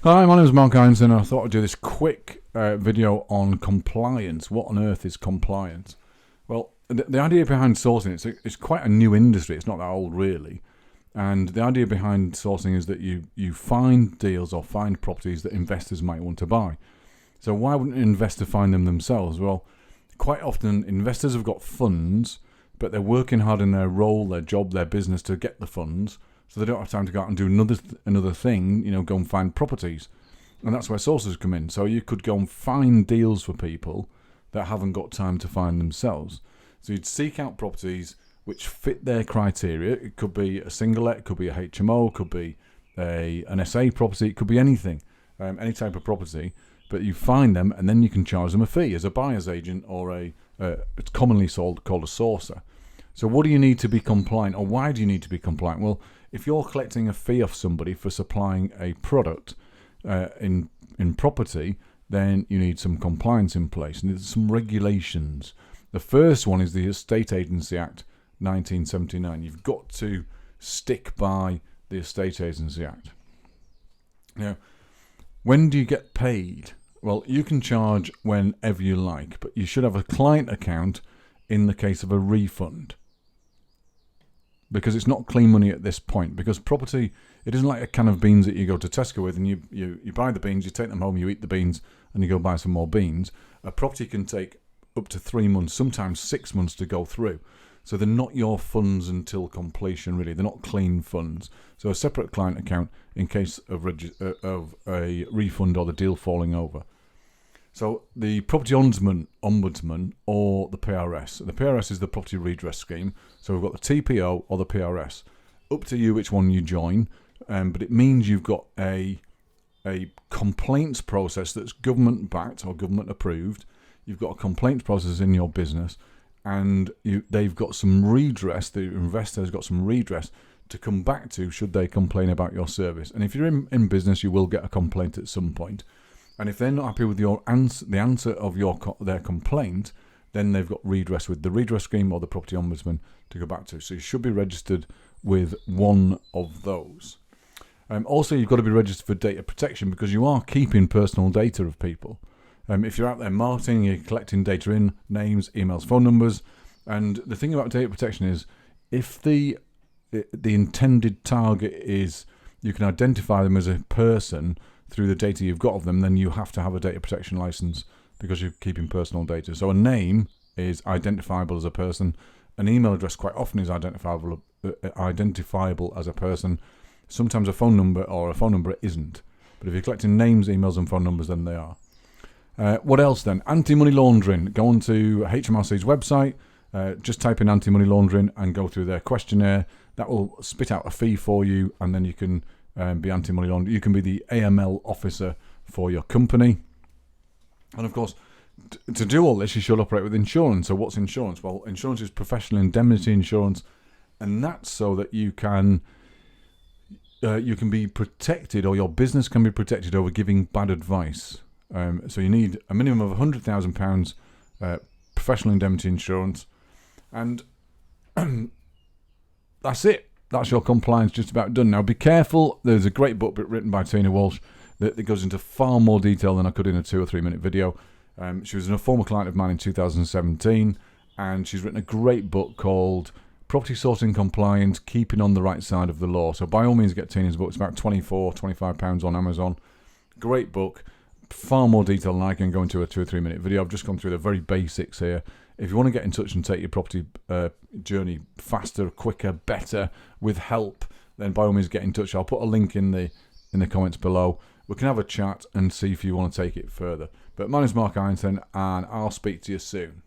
Hi, my name is Mark Einstein, and I thought I'd do this quick video on compliance. What on earth is compliance? Well, the idea behind sourcing, it's quite a new industry. It's not that old, really. And the idea behind sourcing is that you find deals or find properties that investors might want to buy. So why wouldn't an investor find them themselves? Well, quite often investors have got funds, but they're working hard in their role, their job, their business to get the funds. So they don't have time to go out and do another thing, go and find properties. And that's where sources come in. So you could go and find deals for people that haven't got time to find themselves. So you'd seek out properties which fit their criteria. It could be a single let, it could be a HMO, it could be an SA property, it could be anything, any type of property. But you find them and then you can charge them a fee as a buyer's agent or it's commonly called a sourcer. So what do you need to be compliant, or why do you need to be compliant? Well, if you're collecting a fee off somebody for supplying a product in property, then you need some compliance in place and there's some regulations. The first one is the Estate Agency Act 1979. You've got to stick by the Estate Agency Act. Now, when do you get paid? Well, you can charge whenever you like, but you should have a client account in the case of a refund, because it's not clean money at this point. Because property, it isn't like a can of beans that you go to Tesco with and you buy the beans, you take them home, you eat the beans, and you go buy some more beans. A property can take up to 3 months, sometimes 6 months to go through. So they're not your funds until completion, really. They're not clean funds. So a separate client account in case of a refund or the deal falling over. So the Property Ombudsman or the PRS. The PRS is the Property Redress Scheme. So we've got the TPO or the PRS. Up to you which one you join, but it means you've got a complaints process that's government backed or government approved. You've got a complaints process in your business, and they've got some redress. The investor has got some redress to come back to should they complain about your service. And if you're in business, you will get a complaint at some point. And if they're not happy with the answer of their complaint, then they've got redress with the redress scheme or the property ombudsman to go back to. So you should be registered with one of those. Also, you've got to be registered for data protection, because you are keeping personal data of people. If you're out there marketing, you're collecting data in names, emails, phone numbers. And the thing about data protection is, if the intended target is you can identify them as a person through the data you've got of them, then you have to have a data protection license because you're keeping personal data. So a name is identifiable as a person. An email address quite often is identifiable as a person. Sometimes a phone number isn't. But if you're collecting names, emails and phone numbers, then they are. What else then? Anti-money laundering. Go on to HMRC's website, just type in anti-money laundering and go through their questionnaire. That will spit out a fee for you, and then you can be anti-money laundering. You can be the AML officer for your company. And of course, to do all this, you should operate with insurance. So what's insurance? Well, insurance is professional indemnity insurance, and that's so that you can be protected, or your business can be protected over giving bad advice. So you need a minimum of £100,000 professional indemnity insurance, and that's it. That's your compliance just about done. Now be careful. There's a great book written by Tina Walsh that goes into far more detail than I could in a 2 or 3 minute video. She was a former client of mine in 2017, and she's written a great book called Property Sourcing Compliance, Keeping on the Right Side of the Law. So by all means get Tina's book. It's about £25 on Amazon. Great book. Far more detail than I can go into a 2 or 3 minute video. I've just gone through the very basics here. If you want to get in touch and take your property journey faster, quicker, better, with help, then by all means get in touch. I'll put a link in the comments below. We can have a chat and see if you want to take it further. But my name's Mark Einstein, and I'll speak to you soon.